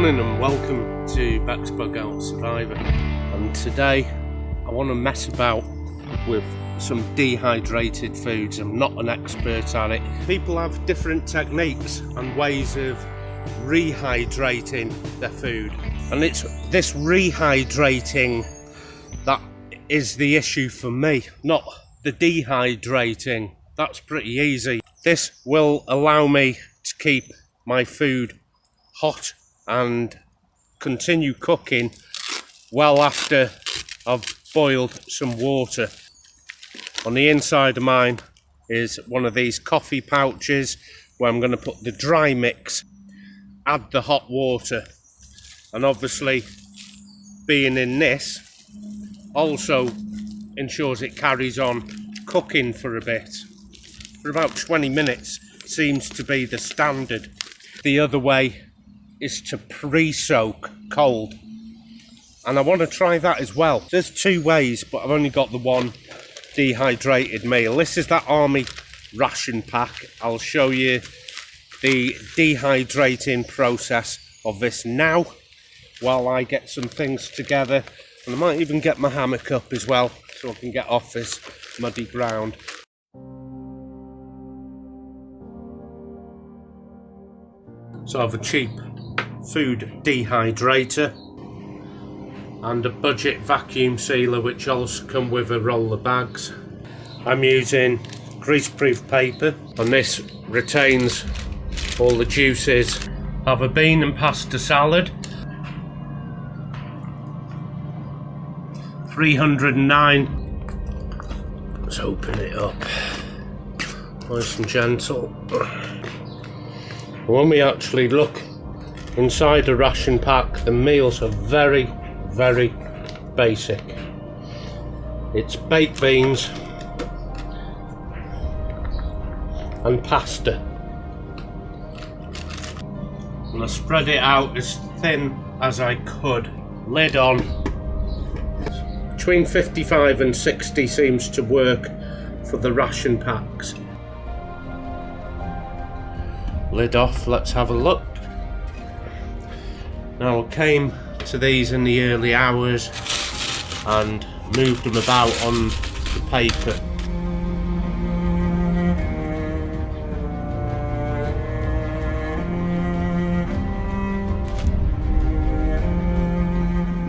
morning and welcome to bexbugoutsurvivor, and today I want to mess about with some dehydrated foods. I'm not an expert at it. People have different techniques and ways of rehydrating their food, and it's this rehydrating that is the issue for me, not the dehydrating. That's pretty easy. This will allow me to keep my food hot and continue cooking well after I've boiled some water. On the inside of mine is one of these coffee pouches where I'm going to put the dry mix, add the hot water, and obviously being in this also ensures it carries on cooking for a bit. For about 20 minutes seems to be the standard. The other way is to pre-soak cold, and I want to try that as well. There's two ways, but I've only got the one dehydrated meal. This is that army ration pack. I'll show you the dehydrating process of this now while I get some things together, and I might even get my hammock up as well so I can get off this muddy ground. So I have a cheap food dehydrator and a budget vacuum sealer, which also come with a roll of bags. I'm using greaseproof paper, and this retains all the juices. I have a bean and pasta salad, 309. Let's open it up nice and gentle. When we actually look inside the ration pack, the meals are very, very basic. It's baked beans and pasta. And I spread it out as thin as I could. Lid on. Between 55 and 60 seems to work for the ration packs. Lid off, let's have a look. Now I came to these in the early hours and moved them about on the paper.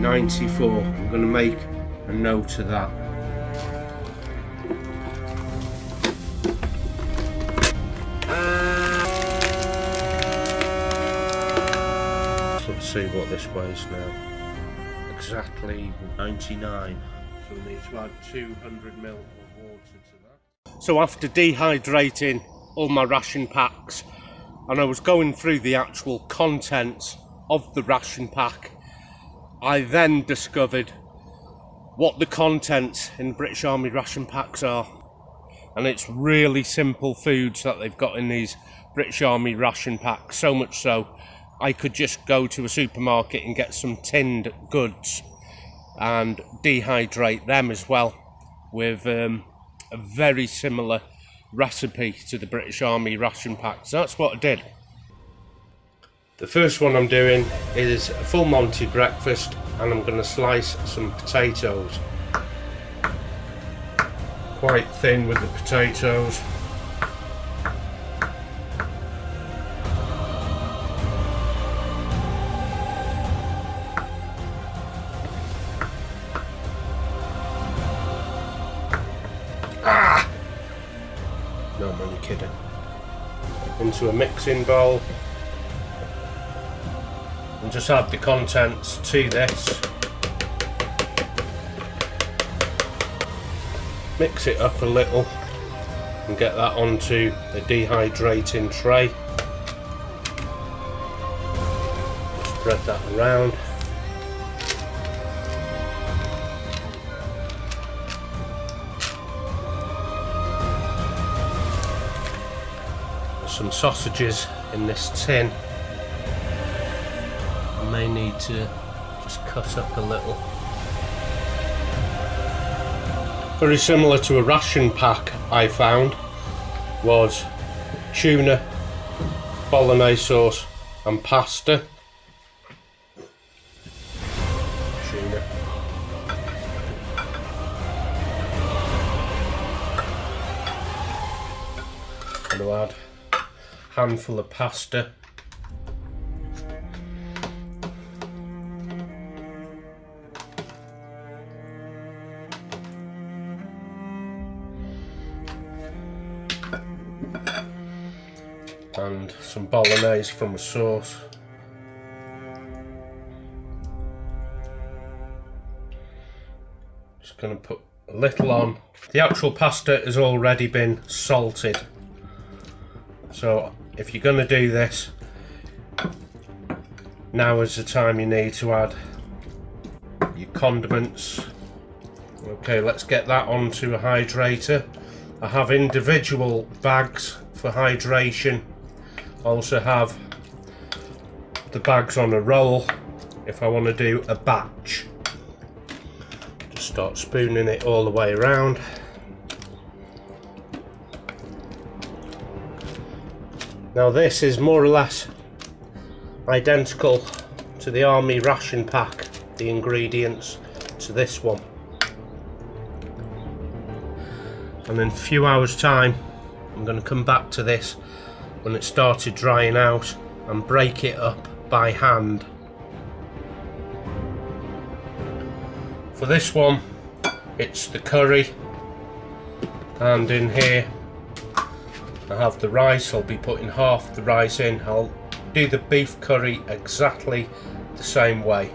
$94. I'm going to make a note of that. Let's see what this weighs now. Exactly 99. So we need to add 200 ml of water to that. So after dehydrating all my ration packs, and I was going through the actual contents of the ration pack, I then discovered what the contents in British Army ration packs are. And it's really simple foods that they've got in these British Army ration packs, so much so I could just go to a supermarket and get some tinned goods and dehydrate them as well with a very similar recipe to the British Army ration packs. So that's what I did. The first one I'm doing is a full Monty breakfast, and I'm going to slice some potatoes. Quite thin with the potatoes. No, I'm only kidding. Into a mixing bowl. And just add the contents to this. Mix it up a little and get that onto the dehydrating tray. Spread that around. There's some sausages in this tin. I may need to just cut up a little. Very similar to a ration pack I found was tuna, bolognese sauce and pasta. tuna. I'm going to add a handful of pasta. And some bolognese from a sauce. Just going to put a little on. The actual pasta has already been salted, so if you're going to do this, now is the time you need to add your condiments. Okay, let's get that onto a hydrator. I have individual bags for hydration. I also have the bags on a roll if I want to do a batch. Just start spooning it all the way around. Now this is more or less identical to the army ration pack, the ingredients to this one. And in a few hours time I'm going to come back to this when it started drying out and break it up by hand. For this one it's the curry, and in here I have the rice. I'll be putting half the rice in. I'll do the beef curry exactly the same way.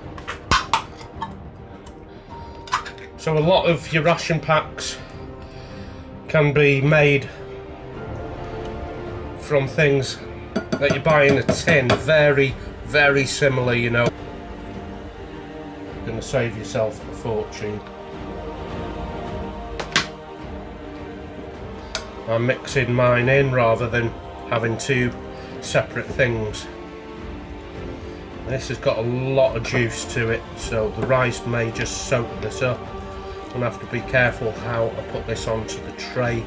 So a lot of your ration packs can be made from things that you buy in a tin, very similar, you know. You're going to save yourself a fortune. I'm mixing mine in rather than having two separate things. This has got a lot of juice to it, so the rice may just soak this up. I'm going to have to be careful how I put this onto the tray.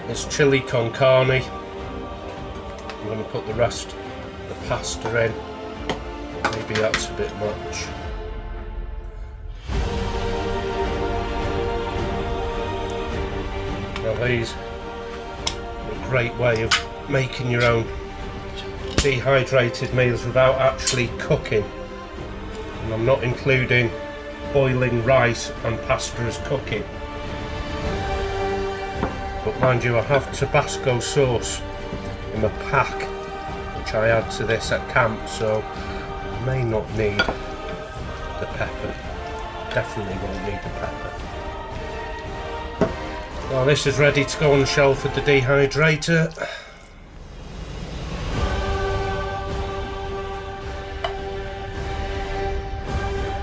There's chili con carne. I'm going to put the rest of the pasta in. Maybe that's a bit much. Now these are a great way of making your own dehydrated meals without actually cooking. And I'm not including boiling rice and pasta as cooking. But mind you, I have Tabasco sauce in my pack, which I add to this at camp, so I may not need the pepper. Definitely won't need the pepper. Now this is ready to go on the shelf with the dehydrator.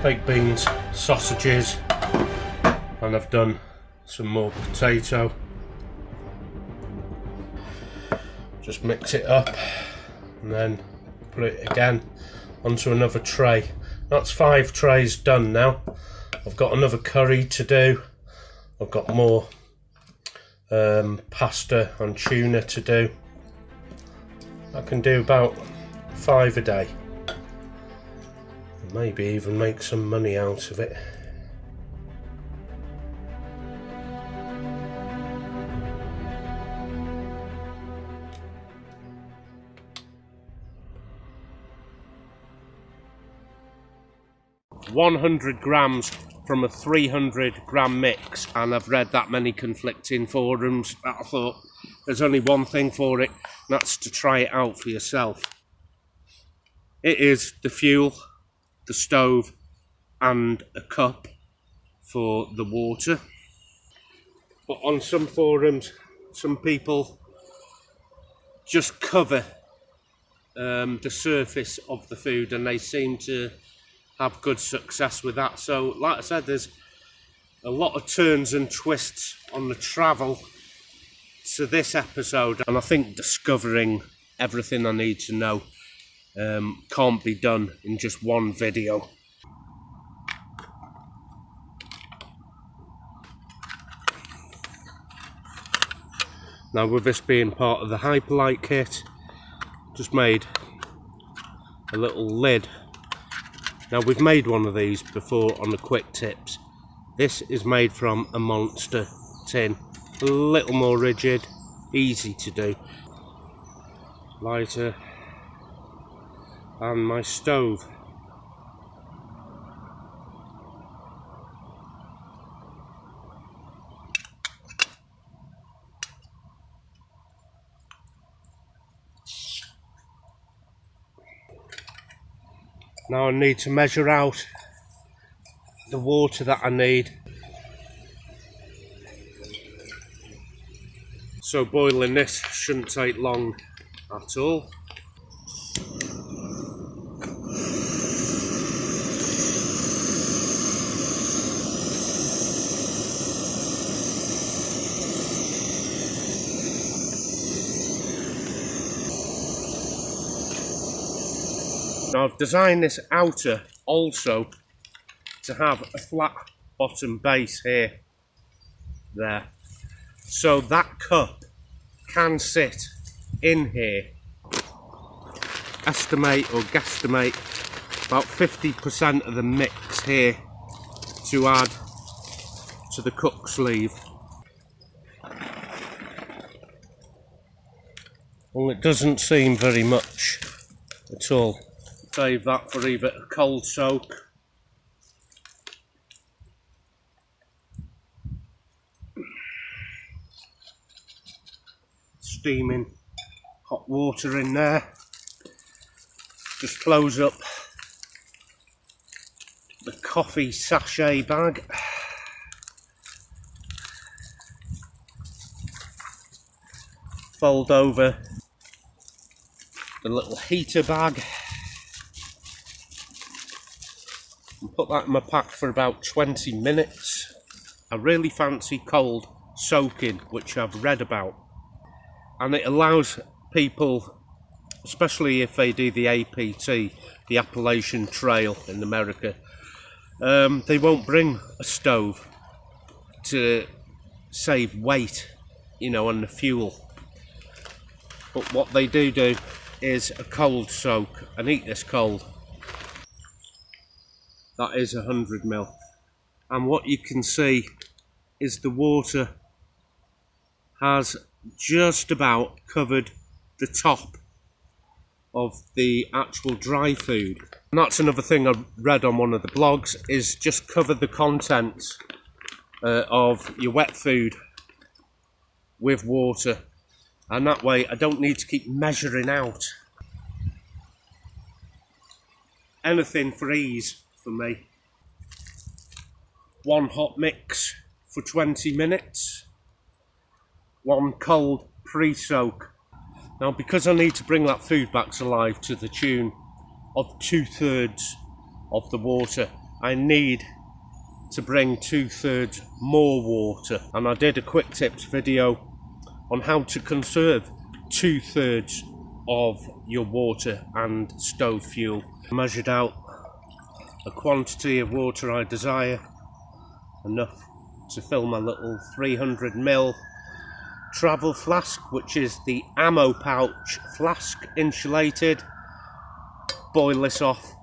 Baked beans, sausages, and I've done some more potato. Just mix it up and then put it again onto another tray. That's 5 trays done now. I've got another curry to do. I've got more pasta and tuna to do. I can do about 5 a day. Maybe even make some money out of it. $100 grams from a 300 gram mix, and I've read that many conflicting forums that I thought there's only one thing for it, and that's to try it out for yourself. It is the fuel, the stove, and a cup for the water. But on some forums, some people just cover the surface of the food, and they seem to have good success with that. So like I said, there's a lot of turns and twists on the travel to this episode, and I think discovering everything I need to know can't be done in just one video. Now, with this being part of the Hyperlight kit, just made a little lid Now we've made one of these before on the quick tips. This is made from a monster tin, a little more rigid, easy to do. Lighter and my stove. Now I need to measure out the water that I need. So boiling this shouldn't take long at all. Now I've designed this outer also to have a flat bottom base here, there. So that cup can sit in here. Estimate or guesstimate about 50% of the mix here to add to the cook sleeve. Well, it doesn't seem very much at all. Save that for either a cold soak steaming hot water in there. Just close up the coffee sachet bag. Fold over the little heater bag and put that in my pack for about 20 minutes. I really fancy cold soaking, which I've read about, and it allows people, especially if they do the APT, the Appalachian Trail in America, they won't bring a stove to save weight, you know, on the fuel. But what they do is a cold soak and eat this cold. That is 100 ml. And what you can see is the water has just about covered the top of the actual dry food. And that's another thing I read on one of the blogs, is just cover the contents of your wet food with water, and that way I don't need to keep measuring out. Anything for ease for me. One hot mix for 20 minutes, one cold pre-soak. Now, because I need to bring that food back to life to the tune of 2/3 of the water, I need to bring 2/3 more water. And I did a quick tips video on how to conserve 2/3 of your water and stove fuel. I measured out a quantity of water I desire, enough to fill my little 300 ml travel flask, which is the ammo pouch flask, insulated. Boil this off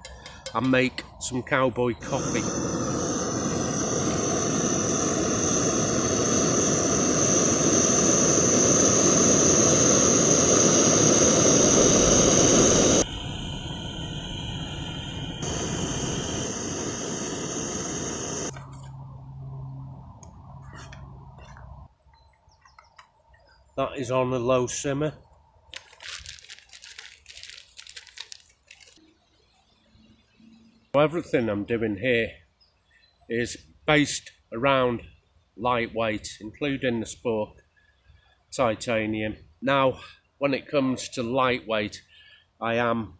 and make some cowboy coffee. That is on a low simmer. Everything I'm doing here is based around lightweight, including the spork titanium. Now, when it comes to lightweight, I am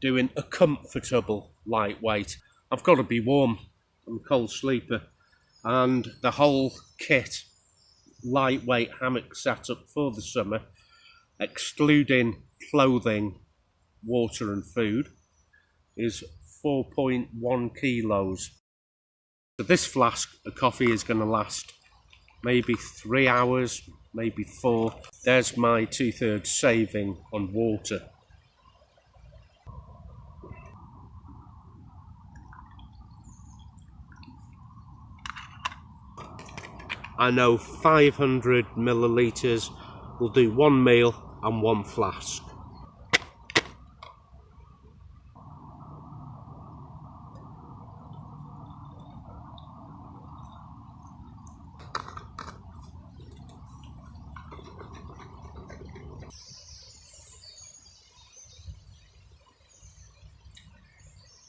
doing a comfortable lightweight. I've got to be warm. I'm a cold sleeper, and the whole kit, lightweight hammock setup for the summer, excluding clothing, water and food, is 4.1 kilos. So this flask of coffee is going to last maybe 3 hours, maybe 4. There's my 2/3 saving on water. I know 500 millilitres will do 1 meal and 1 flask.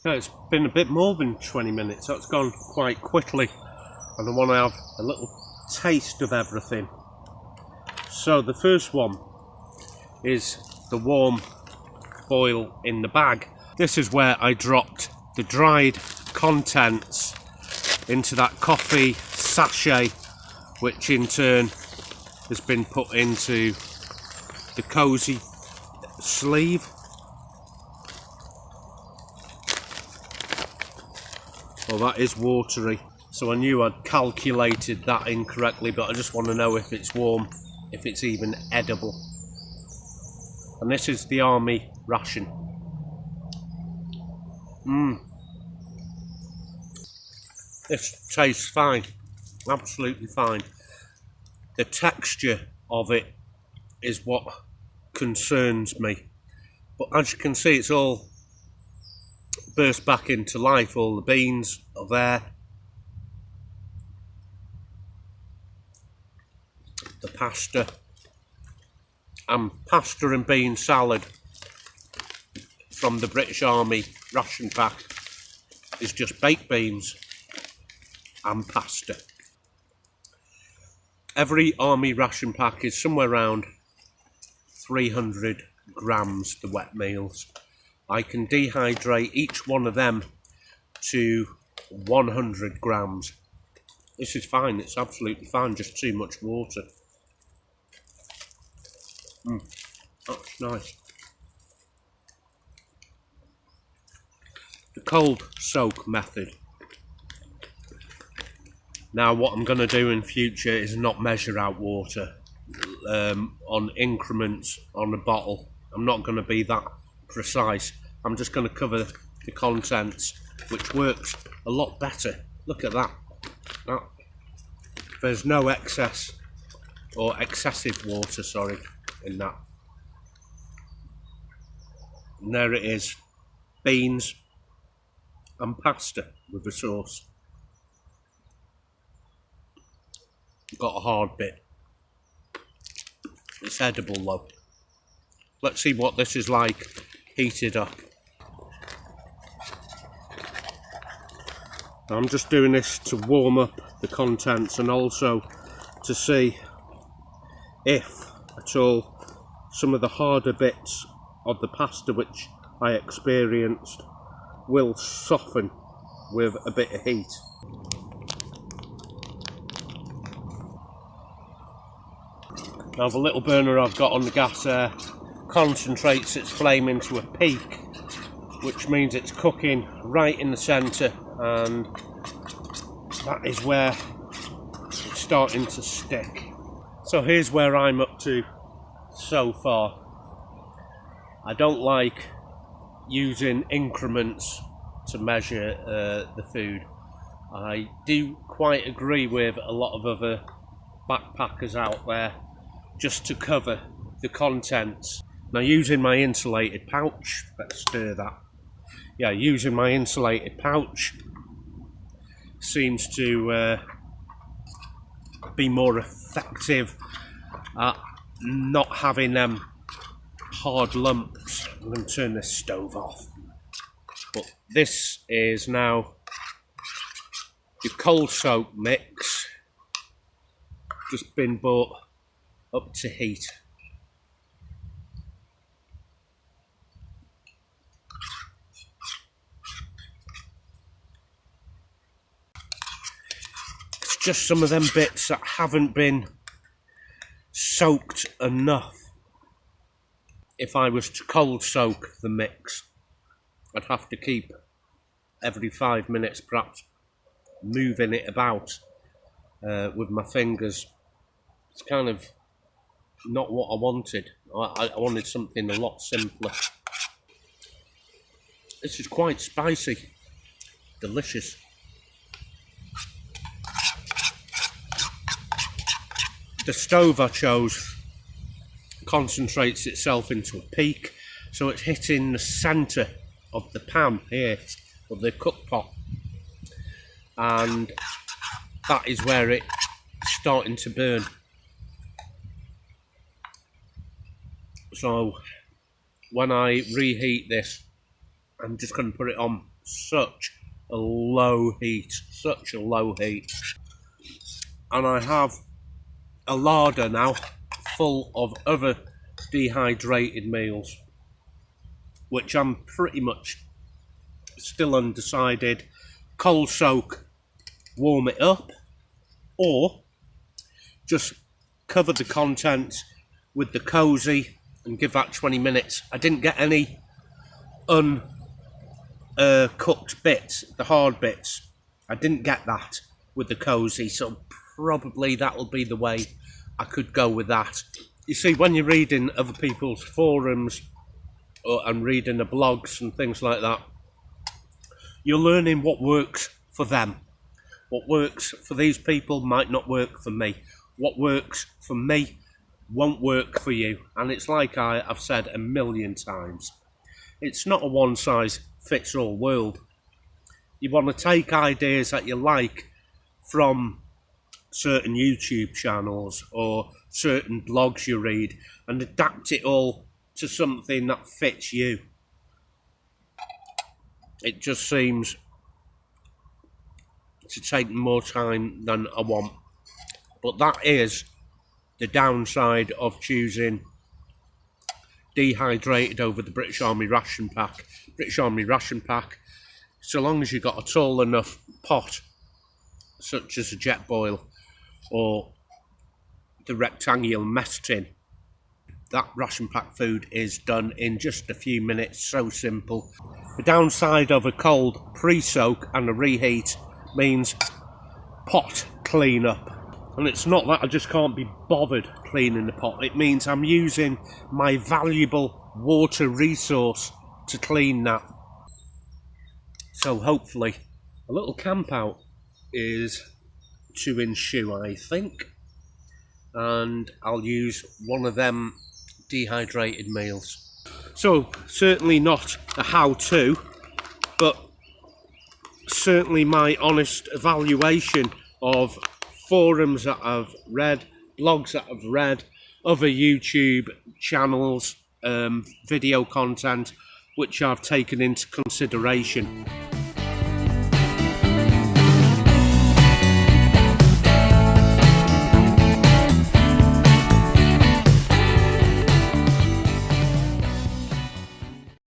No, it's been a bit more than 20 minutes, so it's gone quite quickly, and I want to have a little taste of everything. So the first one is the warm boil in the bag. This is where I dropped the dried contents into that coffee sachet, which in turn has been put into the cosy sleeve. Well, that is watery, so I knew I'd calculated that incorrectly, but I just want to know if it's warm, if it's even edible. And this is the army ration. This tastes fine, absolutely fine. The texture of it is what concerns me, but as you can see, it's all burst back into life. All the beans are there, the pasta, and pasta and bean salad from the British Army ration pack is just baked beans and pasta. Every army ration pack is somewhere around 300 grams, the wet meals. I can dehydrate each one of them to 100 grams. This is fine, it's absolutely fine, just too much water. That's nice. The cold soak method. Now what I'm going to do in future is not measure out water on increments on a bottle. I'm not going to be that precise. I'm just going to cover the contents, which works a lot better. Look at that. There's no excess or excessive water, sorry, in that. And there it is, beans and pasta with the sauce. Got a hard bit. It's edible though. Let's see what this is like heated up. I'm just doing this to warm up the contents and also to see if at all some of the harder bits of the pasta which I experienced will soften with a bit of heat. Now the little burner I've got on the gas there concentrates its flame into a peak, which means it's cooking right in the centre, and that is where it's starting to stick. So here's where I'm up to so far. I don't like using increments to measure the food. I do quite agree with a lot of other backpackers out there just to cover the contents. Now using my insulated pouch, let's stir that. Yeah, using my insulated pouch seems to be more effective at not having them hard lumps. I'm going to turn this stove off. But this is now the cold soak mix, just been brought up to heat. It's just some of them bits that haven't been soaked enough. If I was to cold soak the mix, I'd have to keep every 5 minutes perhaps moving it about with my fingers. It's kind of not what I wanted. I wanted something a lot simpler. This is quite spicy, delicious. The stove I chose concentrates itself into a peak, so it's hitting the centre of the pan here, of the cook pot, and that is where it's starting to burn. So when I reheat this, I'm just going to put it on such a low heat, and I have a larder now full of other dehydrated meals, which I'm pretty much still undecided. Cold soak, warm it up, or just cover the contents with the cozy and give that 20 minutes. I didn't get any cooked bits, the hard bits. I didn't get that with the cozy, so probably that'll be the way I could go with that. You see, when you're reading other people's forums and reading the blogs and things like that, you're learning what works for them. What works for these people might not work for me. What works for me won't work for you. And it's like I've said a million times, it's not a one-size-fits-all world. You want to take ideas that you like from certain YouTube channels or certain blogs you read and adapt it all to something that fits you. It just seems to take more time than I want. But that is the downside of choosing dehydrated over the British Army ration pack. British Army ration pack, so long as you've got a tall enough pot, such as a jet boil or the rectangular mess tin, that ration pack food is done in just a few minutes. So simple. The downside of a cold pre-soak and a reheat means pot cleanup. And it's not that I just can't be bothered cleaning the pot. It means I'm using my valuable water resource to clean that. So hopefully a little camp out is to ensue, I think. And I'll use one of them dehydrated meals. So certainly not a how-to, but certainly my honest evaluation of forums that I've read, blogs that I've read, other YouTube channels, video content which I've taken into consideration.